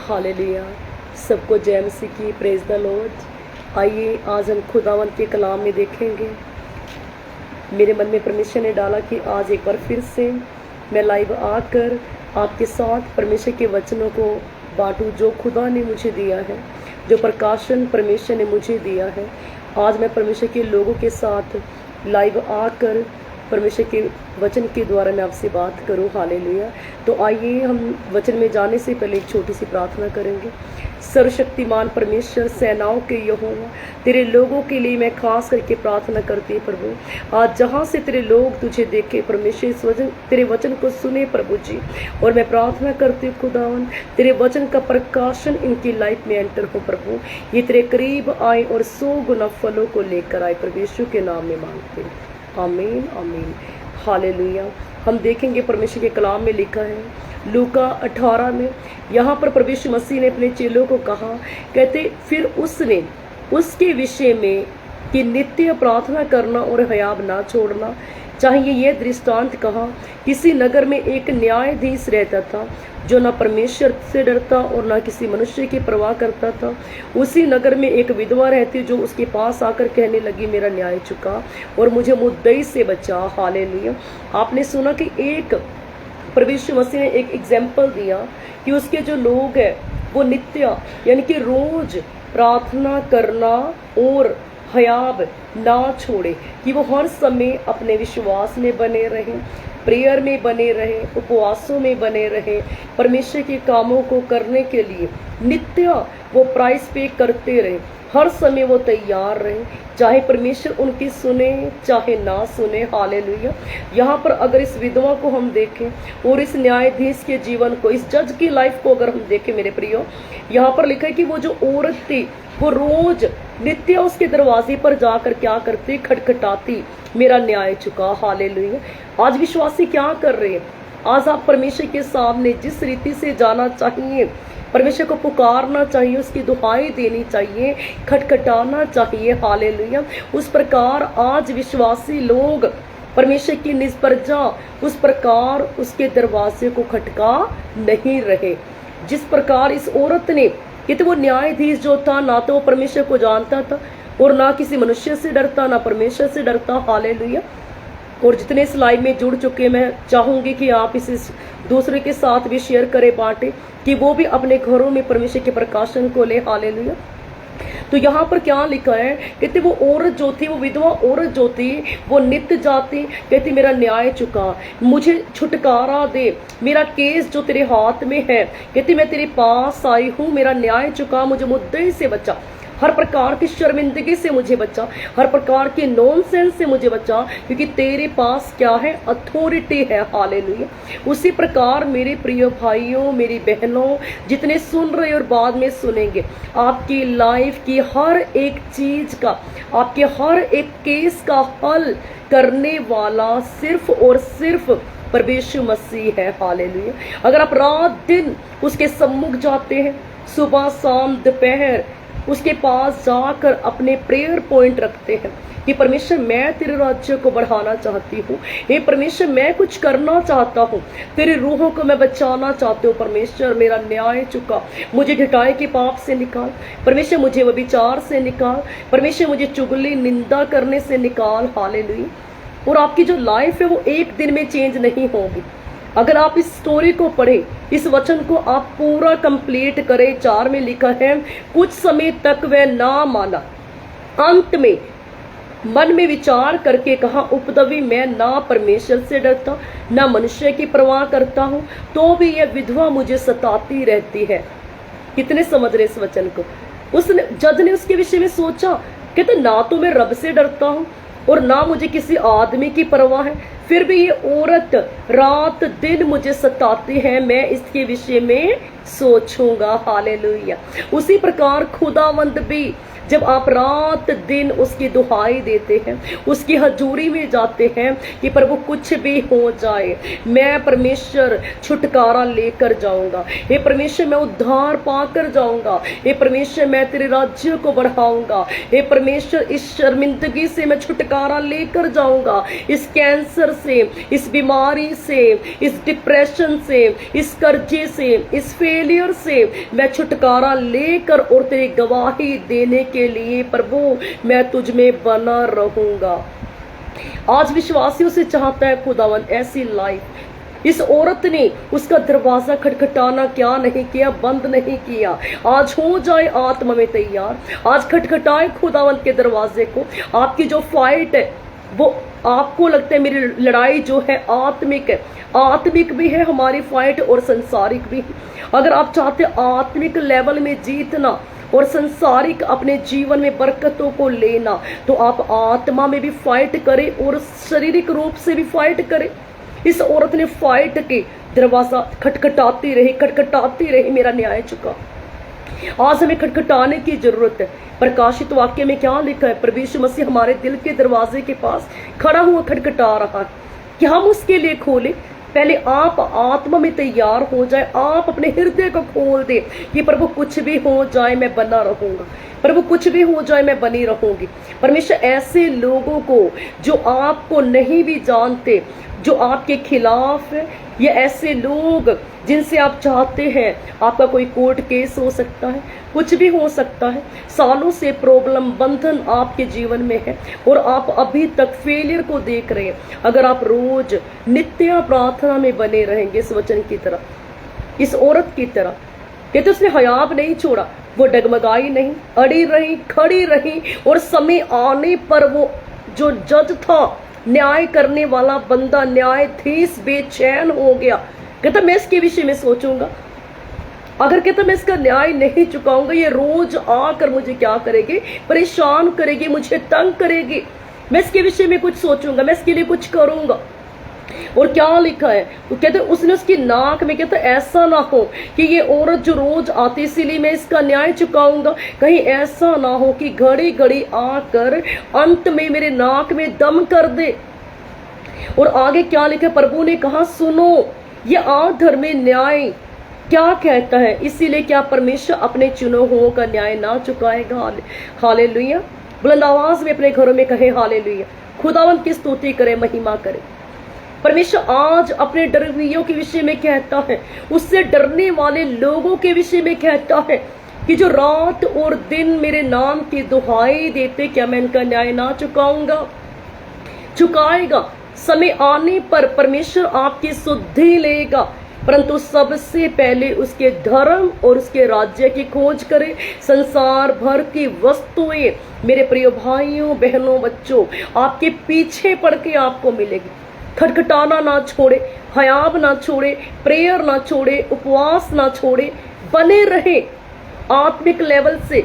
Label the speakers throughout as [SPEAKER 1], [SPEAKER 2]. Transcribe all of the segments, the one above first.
[SPEAKER 1] Hallelujah. सबको जय मसीह की, प्रेज द लॉर्ड। आइए आज हम खुदावंत के कलाम में देखेंगे। मेरे मन में परमेश्वर ने डाला कि आज एक बार फिर से मैं लाइव आकर आपके साथ परमेश्वर के वचनों को बांटूं जो खुदा ने मुझे दिया है, जो प्रकाशन परमेश्वर ने मुझे दिया है। आज मैं परमेश्वर के लोगों के साथ लाइव आकर परमेश्वर के वचन के द्वारा मैं आपसे बात करूं। हालेलुया। तो आइए हम वचन में जाने से पहले एक छोटी सी प्रार्थना करेंगे। सर्वशक्तिमान परमेश्वर, सेनाओं के यहोवा, तेरे लोगों के लिए मैं खास करके प्रार्थना करती हूँ प्रभु। आज जहाँ से तेरे लोग तुझे देखे परमेश्वर, इस वचन तेरे वचन को सुने प्रभु जी। और मैं प्रार्थना करती हूँ खुदावन, तेरे वचन का प्रकाशन इनकी लाइफ में एंटर हो प्रभु। ये तेरे करीब आए और 100 गुना फलों को लेकर आए। परमेश्वर के नाम में मांगते हैं, आमीन आमीन। हालेलुया। हम देखेंगे परमेश्वर के कलाम में लिखा है लूका 18 में, यहाँ पर प्रभु मसीह ने अपने चेलों को कहा, कहते फिर उसने उसके विषय में कि नित्य प्रार्थना करना और हयाब ना छोड़ना चाहिए यह दृष्टांत कहा। किसी नगर में एक न्यायाधीश रहता था जो न परमेश्वर से डरता और न किसी मनुष्य की परवाह करता था। उसी नगर में एक विधवा रहती जो उसके पास आकर कहने लगी, मेरा न्याय चुका और मुझे मुद्दई से बचा। हालेलुया। आपने सुना कि एक प्रभु मसीह ने एक एग्जाम्पल दिया कि उसके जो लोग हैं वो नित्य यानी कि रोज प्रार्थना करना और हयाब ना छोड़े, कि वो हर समय अपने विश्वास में बने रहें, प्रेयर में बने रहे, उपवासों में बने रहे, परमेश्वर के कामों को करने के लिए नित्य वो प्राइस पे करते रहे, हर समय वो तैयार रहे, चाहे परमेश्वर उनकी सुने चाहे ना सुने। हालेलुया। यहाँ पर अगर इस विधवा को हम देखें और इस न्यायाधीश के जीवन को, इस जज की लाइफ को अगर हम देखें मेरे प्रियो, यहाँ पर लिखा है कि वो जो औरत थी वो रोज नित्य उसके दरवाजे पर जाकर क्या करती, खटखटाती, मेरा न्याय चुका। हालेलुया। आज विश्वासी क्या कर रहे हैं? आज आप परमेश्वर के सामने जिस रीति से जाना चाहिए, परमेश्वर को पुकारना चाहिए, उसकी दुहाई देनी चाहिए, खटखटाना चाहिए। हालेलुया। उस प्रकार आज विश्वासी लोग परमेश्वर की निज प्रजा उस प्रकार उसके दरवाजे को खटका नहीं रहे। जिस प्रकार इस औरत ने, कि तो वो न्यायाधीश जो था ना तो वो परमेश्वर को जानता था और ना किसी मनुष्य से डरता, ना परमेश्वर से डरता। हालेलुया। और जितने इस लाइव में जुड़ चुके, मैं चाहूंगी कि आप इसे दूसरे के साथ भी शेयर करें, बांटे, कि वो भी अपने घरों में परमेश्वर के प्रकाशन को ले। हालेलुया। तो यहाँ पर क्या लिखा है, कहते वो औरत जो थी, वो विधवा औरत जो थी, वो नित्य जाती, कहती मेरा न्याय चुका, मुझे छुटकारा दे, मेरा केस जो तेरे हाथ में है, कहती मैं तेरे पास आई हूँ, मेरा न्याय चुका, मुझे मुद्दे से बचा, हर प्रकार की शर्मिंदगी से मुझे बचा, हर प्रकार की नॉनसेंस से मुझे बचा, क्योंकि तेरे पास क्या है, अथॉरिटी है। हालेलुया। उसी प्रकार मेरे प्रिय भाइयों, मेरी बहनों, जितने सुन रहे और बाद में सुनेंगे, आपकी लाइफ की हर एक चीज का, आपके हर एक केस का हल करने वाला सिर्फ और सिर्फ परमेश्वर मसीह है। हालेलुया। अगर आप रात दिन उसके सम्मुख जाते हैं, सुबह शाम दोपहर उसके पास जाकर अपने प्रेयर पॉइंट रखते हैं कि परमेश्वर मैं तेरे राज्य को बढ़ाना चाहती हूँ, हे परमेश्वर मैं कुछ करना चाहता हूँ, तेरे रूहों को मैं बचाना चाहती हूँ, परमेश्वर मेरा न्याय चुका, मुझे ढिठाई के पाप से निकाल, परमेश्वर मुझे व्यभिचार से निकाल, परमेश्वर मुझे चुगली निंदा करने से निकाल। हालेलुया। और आपकी जो लाइफ है वो एक दिन में चेंज नहीं होगी। अगर आप इस स्टोरी को पढ़े, इस वचन को आप पूरा कंप्लीट करें, 4 में लिखा है, कुछ समय तक वह ना माना, अंत में मन में विचार करके कहा, उपद्रवी मैं ना परमेश्वर से डरता ना मनुष्य की परवाह करता हूँ, तो भी यह विधवा मुझे सताती रहती है। कितने समझ रहे इस वचन को? उसने, जज ने उसके विषय में सोचा, कहते ना तो मैं रब से डरता हूँ और ना मुझे किसी आदमी की परवाह है, फिर भी ये औरत रात दिन मुझे सताती है, मैं इसके विषय में सोचूंगा। हालेलुया। उसी प्रकार खुदावंद भी जब आप रात दिन उसकी दुहाई देते हैं, उसकी हजूरी में जाते हैं कि प्रभु कुछ भी हो जाए, मैं परमेश्वर छुटकारा लेकर जाऊंगा, हे परमेश्वर मैं उद्धार पाकर जाऊंगा, हे परमेश्वर मैं तेरे राज्य को बढ़ाऊंगा, हे परमेश्वर इस शर्मिंदगी से मैं छुटकारा लेकर जाऊंगा, इस कैंसर से, इस बीमारी से, इस डिप्रेशन से, इस कर्जे से, इस फेलियर से मैं छुटकारा लेकर और तेरी गवाही देने के लिए प्रभु मैं तुझ में बना रहूंगा। आज विश्वासियों से चाहता है खुदावन ऐसी लाइफ। इस औरत ने उसका दरवाजा खटखटाना क्या नहीं किया, बंद नहीं किया। आज हो जाए आत्मा में तैयार, आज खटखटाए खुदावन के दरवाजे को। आपकी जो फाइट है वो आपको लगता है मेरी लड़ाई जो है आत्मिक है, आत्मिक भी है हमारी फाइट और संसारिक भी। अगर आप चाहते आत्मिक लेवल में जीतना और संसारिक अपने जीवन में बरकतों को लेना, तो आप आत्मा में भी फाइट करें और शारीरिक रूप से भी फाइट करें। इस औरत ने फाइट के दरवाजा खटखटाती रही, मेरा न्याय चुका। आज हमें खटखटाने की जरूरत है। प्रकाशित वाक्य में क्या लिखा है? प्रभु यीशु मसीह हमारे दिल के दरवाजे के पास खड़ा हुआ खटखटा रहा है कि हम उसके लिए खोले। पहले आप आत्मा में तैयार हो जाए, आप अपने हृदय को खोल दे कि प्रभु कुछ भी हो जाए मैं बना रहूंगा, प्रभु कुछ भी हो जाए मैं बनी रहूंगी। परमेश्वर ऐसे लोगों को जो आपको नहीं भी जानते, जो आपके खिलाफ है, या ऐसे लोग जिनसे आप चाहते हैं, आपका कोई कोर्ट केस हो सकता है, कुछ भी हो सकता है, सालों से प्रॉब्लम बंधन आपके जीवन में है और आप अभी तक फेलियर को देख रहे हैं। अगर आप रोज नित्य प्रार्थना में बने रहेंगे इस वचन की तरह, इस औरत की तरह, कहते उसने हयाब नहीं छोड़ा, वो डगमगाई नहीं, अड़ी रही, खड़ी रही, और समय आने पर वो जो जज था, न्याय करने वाला बंदा, न्यायाधीश बेचैन हो गया। कहता मैं इसके विषय में सोचूंगा, अगर कहता मैं इसका न्याय नहीं चुकाऊंगा, ये रोज आकर मुझे क्या करेगी, परेशान करेगी, मुझे तंग करेगी, मैं इसके विषय में कुछ सोचूंगा, मैं इसके लिए कुछ करूंगा। और क्या लिखा है? वो कहते उसने उसकी नाक में, कहता ऐसा ना हो कि ये औरत जो रोज आती इसीलिए मैं इसका न्याय चुकाऊंगा, कहीं ऐसा ना हो कि घड़ी घड़ी आकर अंत में मेरे नाक में दम कर दे। और आगे क्या लिखा? प्रभु ने कहा सुनो, ये अधर्मी न्याय क्या कहता है, इसीलिए क्या परमेश्वर अपने चुने हुओं का न्याय ना चुकाएगा? हालेलुया। बुलंद आवाज में अपने घरों में कहे हालेलुया। खुदावंत की स्तुति करे, महिमा करे। परमेश्वर आज अपने डरवियों के विषय में कहता है, उससे डरने वाले लोगों के विषय में कहता है कि जो रात और दिन मेरे नाम की दुहाई देते, क्या मैं इनका न्याय ना चुकाऊंगा? चुकाएगा। समय आने पर परमेश्वर आपकी सुधि लेगा, परंतु सबसे पहले उसके धर्म और उसके राज्य की खोज करें। संसार भर की वस्तुएं मेरे प्रिय भाइयों बहनों बच्चों आपके पीछे पड़ के आपको मिलेगी। खटखटाना ना छोड़े, हयाब ना छोड़े, प्रेयर ना छोड़े, उपवास ना छोड़े, बने रहे। आत्मिक लेवल से,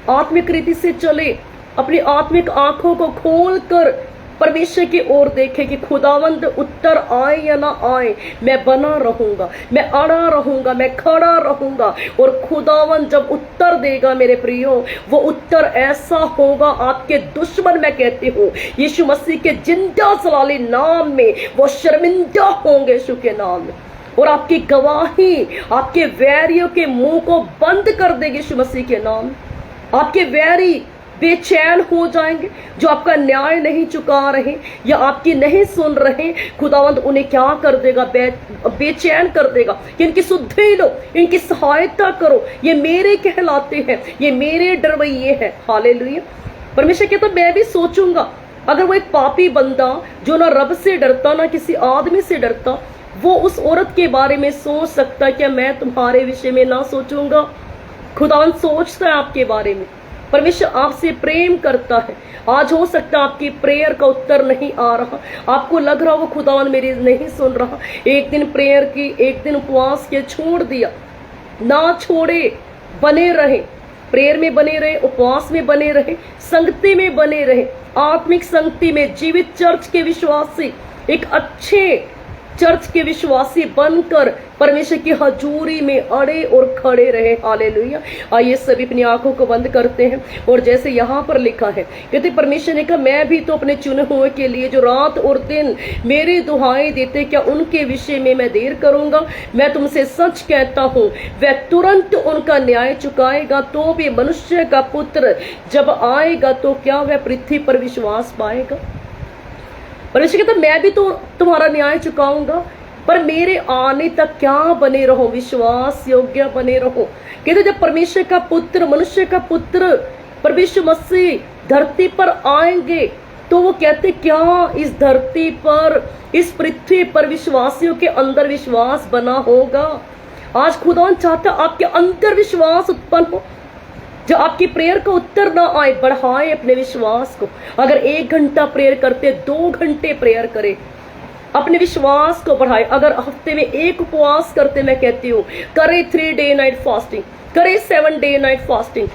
[SPEAKER 1] आत्मिक रीति से चले, अपनी आत्मिक आंखों को खोल कर परमेश्वर की ओर देखे कि खुदावंद उत्तर आए या ना आए, मैं बना रहूंगा, मैं अड़ा रहूंगा, मैं खड़ा रहूंगा। और खुदावंद जब उत्तर देगा मेरे प्रियो, वो उत्तर ऐसा होगा, आपके दुश्मन, मैं कहती हूँ यीशु मसीह के जिंदा जलाली नाम में वो शर्मिंदा होंगे, यीशु के नाम में। और आपकी गवाही आपके वैरियों के मुंह को बंद कर देगी यीशु मसीह के नाम। आपके वैरी बेचैन हो जाएंगे, जो आपका न्याय नहीं चुका रहे या आपकी नहीं सुन रहे, खुदावंद उन्हें क्या कर देगा? बेचैन कर देगा कि इनकी सुधि लो, इनकी सहायता करो, ये मेरे कहलाते हैं, ये मेरे डरवैये हैं। हालेलुया। परमेश्वर कहता मैं भी सोचूंगा। अगर वो एक पापी बंदा जो ना रब से डरता ना किसी आदमी से डरता, वो उस औरत के बारे में सोच सकता, क्या मैं तुम्हारे विषय में ना सोचूंगा? खुदावंद सोचता है आपके बारे में। परमेश्वर आपसे प्रेम करता है। आज हो सकता है आपकी प्रेयर का उत्तर नहीं आ रहा, आपको लग रहा वो खुदावन मेरी नहीं सुन रहा। एक दिन प्रेयर की, एक दिन उपवास के, छोड़ दिया, ना छोड़े, बने रहे, प्रेयर में बने रहे, उपवास में बने रहे, संगति में बने रहे, आत्मिक संगति में। जीवित चर्च के विश्वासी एक अच्छे चर्च के विश्वासी बनकर परमेश्वर की हजूरी में अड़े और खड़े रहे। हालेलुया। आइए सभी अपनी आंखों को बंद करते हैं और जैसे यहाँ पर लिखा है, कहते परमेश्वर ने कहा मैं भी तो अपने चुने हुए के लिए जो रात और दिन मेरी दुहाई देते, क्या उनके विषय में मैं देर करूंगा? मैं तुमसे सच कहता हूँ वह तुरंत उनका न्याय चुकाएगा। तो भी मनुष्य का पुत्र जब आएगा तो क्या वह पृथ्वी पर विश्वास पाएगा? परमेश्वर कहता मैं भी तो तुम्हारा न्याय चुकाऊंगा, पर मेरे आने तक क्या बने रहो, विश्वास योग्य बने रहो। कहते जब परमेश्वर का पुत्र, मनुष्य का पुत्र परमेश्वर मसीह धरती पर आएंगे तो वो कहते क्या इस धरती पर, इस पृथ्वी पर विश्वासियों के अंदर विश्वास बना होगा। आज खुदा चाहता आपके अंदर विश्वास उत्पन्न हो। जो आपकी प्रेयर का उत्तर ना आए, बढ़ाए अपने विश्वास को। अगर 1 घंटा प्रेयर करते 2 घंटे प्रेयर करे, अपने विश्वास को बढ़ाए। अगर हफ्ते में 1 उपवास करते, मैं कहती हूँ करे 3 डे नाइट फास्टिंग, करे 7 डे नाइट फास्टिंग,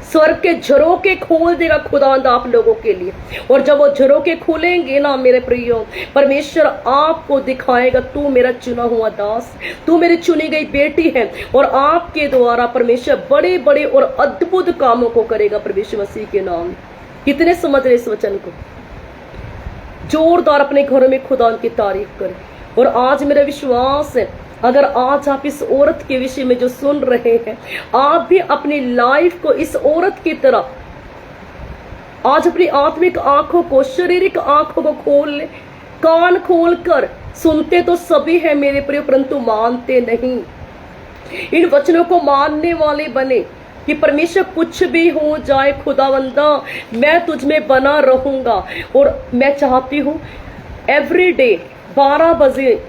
[SPEAKER 1] स्वर्ग के झरोके खोल देगा खुदावंद आप लोगों के लिए। और जब वो झरोके खुलेंगे ना मेरे प्रियो, परमेश्वर आपको दिखाएगा तू मेरा चुना हुआ दास, तू मेरी चुनी गई बेटी है। और आपके द्वारा परमेश्वर बड़े बड़े और अद्भुत कामों को करेगा परमेश्वर मसीह के नाम। कितने समझ रहे इस वचन को? जोरदार अपने घरों में खुदा की तारीफ करें। और आज मेरा विश्वास है अगर आज आप इस औरत के विषय में जो सुन रहे हैं, आप भी अपनी लाइफ को इस औरत की तरह आज अपनी आत्मिक आंखों को, शारीरिक आंखों को खोल ले। कान खोल कर सुनते तो सभी हैं मेरे प्रिय, परंतु मानते नहीं। इन वचनों को मानने वाले बने कि परमेश्वर कुछ भी हो जाए खुदावंदा मैं तुझ में बना रहूंगा। और मैं चाहती हूँ एवरी डे 12 बजे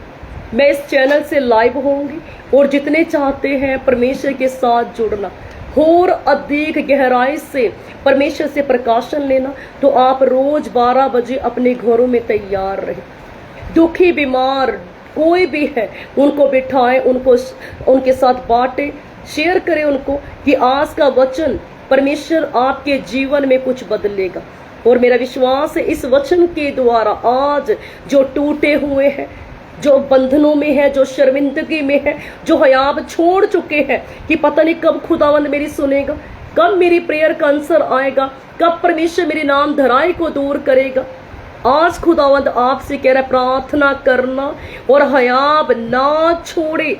[SPEAKER 1] मैं इस चैनल से लाइव होंगी। और जितने चाहते हैं परमेश्वर के साथ जुड़ना, और अधिक गहराई से परमेश्वर से प्रकाशन लेना, तो आप रोज 12 बजे अपने घरों में तैयार रहे। दुखी बीमार कोई भी है उनको बिठाएं, उनको उनके साथ बांटे, शेयर करें उनको कि आज का वचन परमेश्वर आपके जीवन में कुछ बदलेगा। और मेरा विश्वास है इस वचन के द्वारा आज जो टूटे हुए हैं, जो बंधनों में है, जो शर्मिंदगी में है, जो हयाब छोड़ चुके हैं कि पता नहीं कब खुदावंद मेरी सुनेगा, कब मेरी प्रेयर का आंसर आएगा, कब परमेश्वर मेरी नाम धराई को दूर करेगा, आज खुदावंद आपसे कह रहा है प्रार्थना करना और हयाब ना छोड़े।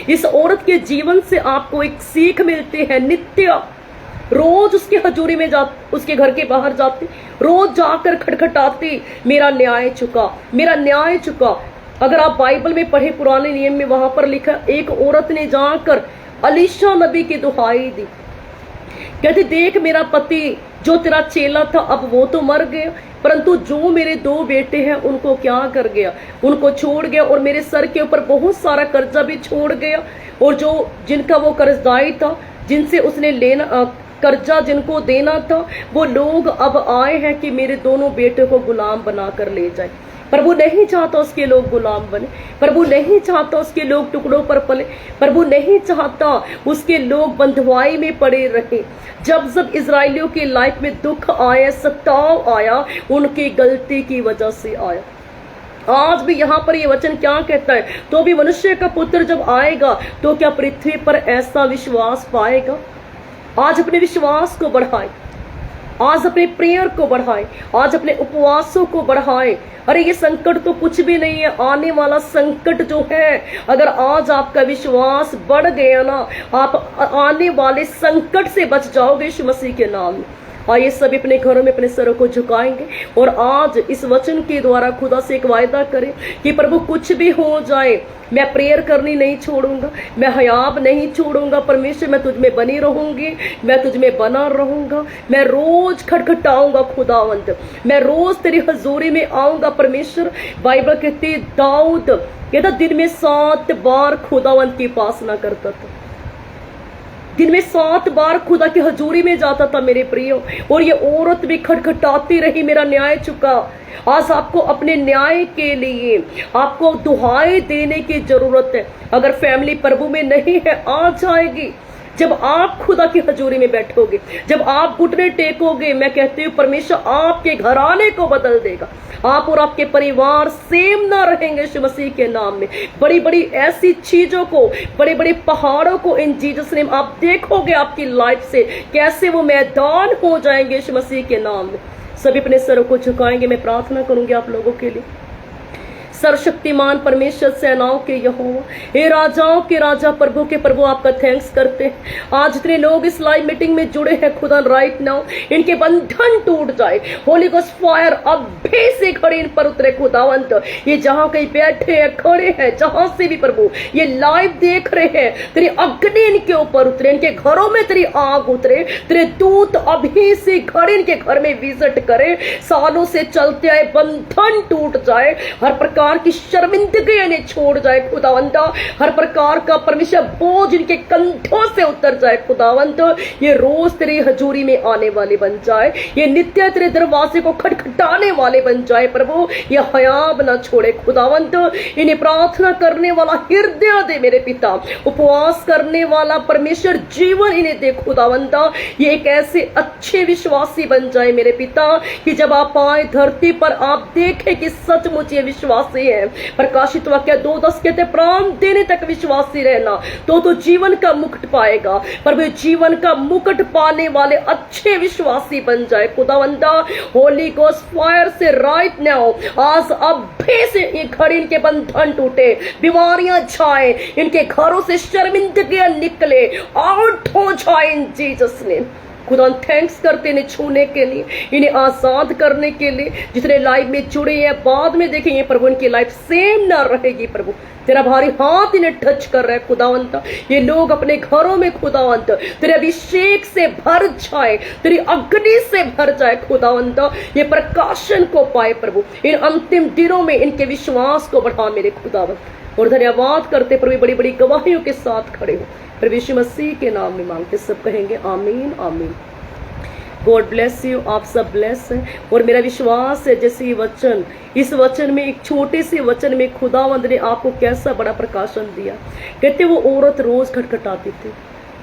[SPEAKER 1] इस औरत के जीवन से आपको एक सीख मिलती है नित्य। रोज उसकी हजूरी में उसके घर के बाहर जाती, रोज जाकर खटखटाती, मेरा न्याय चुका, मेरा न्याय चुका। अगर आप बाइबल में पढ़े पुराने नियम में, वहां पर लिखा एक औरत ने जाकर अलीशा नबी की दुहाई दी, कहती देख मेरा पति जो तेरा चेला था अब वो तो मर गया, परंतु जो मेरे 2 बेटे हैं उनको क्या कर गया, उनको छोड़ गया। और मेरे सर के ऊपर बहुत सारा कर्जा भी छोड़ गया। और जो जिनका वो कर्जदाई था, जिनसे उसने लेना कर्जा जिनको देना था, वो लोग अब आए हैं कि मेरे दोनों बेटे को गुलाम बनाकर ले जाए। प्रभु नहीं चाहता उसके लोग गुलाम बने, प्रभु नहीं चाहता उसके लोग टुकड़ों पर पले, प्रभु नहीं चाहता उसके लोग बंधुआई में पड़े रहे। जब जब इजरायलियों की लाइफ में दुख आया, सताव आया, उनकी गलती की वजह से आया। आज भी यहाँ पर ये वचन क्या कहता है, तो भी मनुष्य का पुत्र जब आएगा तो क्या पृथ्वी पर ऐसा विश्वास पाएगा? आज अपने विश्वास को बढ़ाए, आज अपने प्रेयर को बढ़ाए, आज अपने उपवासों को बढ़ाए। अरे ये संकट तो कुछ भी नहीं है, आने वाला संकट जो है, अगर आज आपका विश्वास बढ़ गया ना, आप आने वाले संकट से बच जाओगे यीशु मसीह के नाम में। आइए सभी अपने घरों में अपने सरों को झुकाएंगे और आज इस वचन के द्वारा खुदा से एक वायदा करें कि प्रभु कुछ भी हो जाए मैं प्रेयर करनी नहीं छोड़ूंगा, मैं हयाब नहीं छोड़ूंगा। परमेश्वर मैं तुझ में बनी रहूंगी, मैं तुझ में बना रहूंगा। मैं रोज खटखटाऊंगा खुदावंत, मैं रोज तेरी हजूरी में आऊंगा। परमेश्वर बाइबल कहती दाऊद कहता दिन में 7 बार खुदावंत की उपासना करता था, दिन में 7 बार खुदा की हजूरी में जाता था मेरे प्रियो। और ये औरत भी खटखटाती रही मेरा न्याय चुका। आज आपको अपने न्याय के लिए आपको दुहाई देने की जरूरत है। अगर फैमिली प्रभु में नहीं है, आ जाएगी। जब आप खुदा की हजूरी में बैठोगे, जब आप घुटने टेकोगे, मैं कहती हूँ परमेश्वर आपके घराने को बदल देगा। आप और आपके परिवार सेम ना रहेंगे यीशु मसीह के नाम में। बड़ी बड़ी ऐसी चीजों को, बड़े बड़े पहाड़ों को इन जीसस नेम आप देखोगे आपकी लाइफ से कैसे वो मैदान हो जाएंगे यीशु मसीह के नाम में। सभी अपने सरों को झुकाएंगे। मैं प्रार्थना करूंगी आप लोगों के लिए। सर्वशक्तिमान परमेश्वर सेनाओं के यहोवा, हे राजाओं के राजा, प्रभु के प्रभु, आपका थैंक्स करते हैं। आज इतने लोग इस लाइव मीटिंग में जुड़े हैं खुदा, राइट नाउ इनके बंधन टूट जाए। होली गोस्ट फायर अभी से खड़े इन पर उतरे खुदावंत। ये जहां कहीं बैठे हैं, खड़े हैं, जहां से भी प्रभु ये लाइव देख रहे हैं, तेरी अग्नि इनके ऊपर उतरे, इनके घरों में तेरी आग उतरे, तेरे दूत अभी से खड़े इनके घर में विजिट करे। सालों से चलते आए बंधन टूट जाए, हर प्रकार की शर्मिंदगी इन्हें छोड़ जाए खुदावंता, हर प्रकार का परमेश्वर बोझ इनके कंधों से उतर जाए खुदावंत। ये रोज तेरी हजूरी में आने वाले बन जाए, ये नित्य तेरे दरवाजे को खटखटाने वाले बन जाए प्रभु। ये हयाब ना छोड़े खुदावंत। इन्हें प्रार्थना करने वाला हृदय दे मेरे पिता, उपवास करने वाला परमेश्वर जीवन इन्हें दे खुदावंता। ये एक ऐसे अच्छे विश्वासी बन जाए मेरे पिता कि जब आप आए धरती पर आप देखें कि सचमुच ये विश्वासी है। प्रकाशित वाक्य 2:10 कहते प्राण देने तक विश्वासी रहना तो जीवन का मुकुट पाएगा। पर वे जीवन का मुकुट पाने वाले अच्छे विश्वासी बन जाए खुदावंदा। होली गोस्ट फायर से राइट नाउ आज अभी से ये घर इनके बंधन टूटे, बीमारियां छाए, इनके घरों से शर्मिंदगियां निकले, आउट हो जाए इन जीसस नेम। खुदा थैंक्स करते इन्हें छूने के लिए, इन्हें आजाद करने के लिए। जितने लाइफ में जुड़े हैं बाद में देखेंगे प्रभु इनकी लाइफ सेम ना रहेगी प्रभु। तेरा भारी हाथ इन्हें टच कर रहा है खुदावंत। ये लोग अपने घरों में खुदावंत तेरे अभिषेक से भर जाए, तेरी अग्नि से भर जाए खुदावंत। ये प्रकाशन को पाए प्रभु। इन अंतिम दिनों में इनके विश्वास को बढ़ा मेरे खुदावंत। और धन्यवाद करते प्रभु बड़ी बड़ी गवाहियों के साथ खड़े हो। प्रभु यीशु मसीह के नाम में मांगते सब कहेंगे आमीन आमीन। God bless you. आप सब ब्लेस हैं। और मेरा विश्वास है जैसे ये वचन, इस वचन में, एक छोटे से वचन में खुदावंद ने आपको कैसा बड़ा प्रकाशन दिया। कहते वो औरत रोज खटखटाती थी,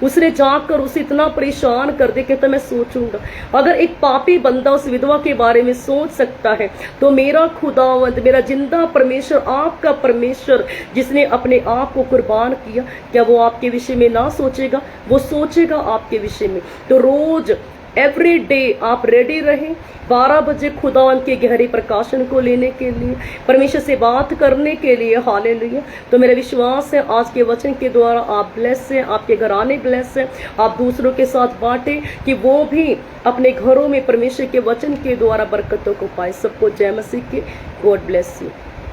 [SPEAKER 1] उसने जाकर उसे इतना परेशान कर दे। कहता मैं सोचूंगा अगर एक पापी बंदा उस विधवा के बारे में सोच सकता है तो मेरा खुदावंद, मेरा जिंदा परमेश्वर, आपका परमेश्वर जिसने अपने आप को कुर्बान किया, क्या वो आपके विषय में ना सोचेगा? वो सोचेगा आपके विषय में। तो रोज एवरी डे आप रेडी रहें 12 बजे खुदावंत के गहरे प्रकाशन को लेने के लिए, परमेश्वर से बात करने के लिए। हालेलुया। तो मेरा विश्वास है आज के वचन के द्वारा आप ब्लेस हैं, आपके घराने ब्लेस हैं। आप दूसरों के साथ बांटें कि वो भी अपने घरों में परमेश्वर के वचन के द्वारा बरकतों को पाए। सबको जय मसीह की। God bless you.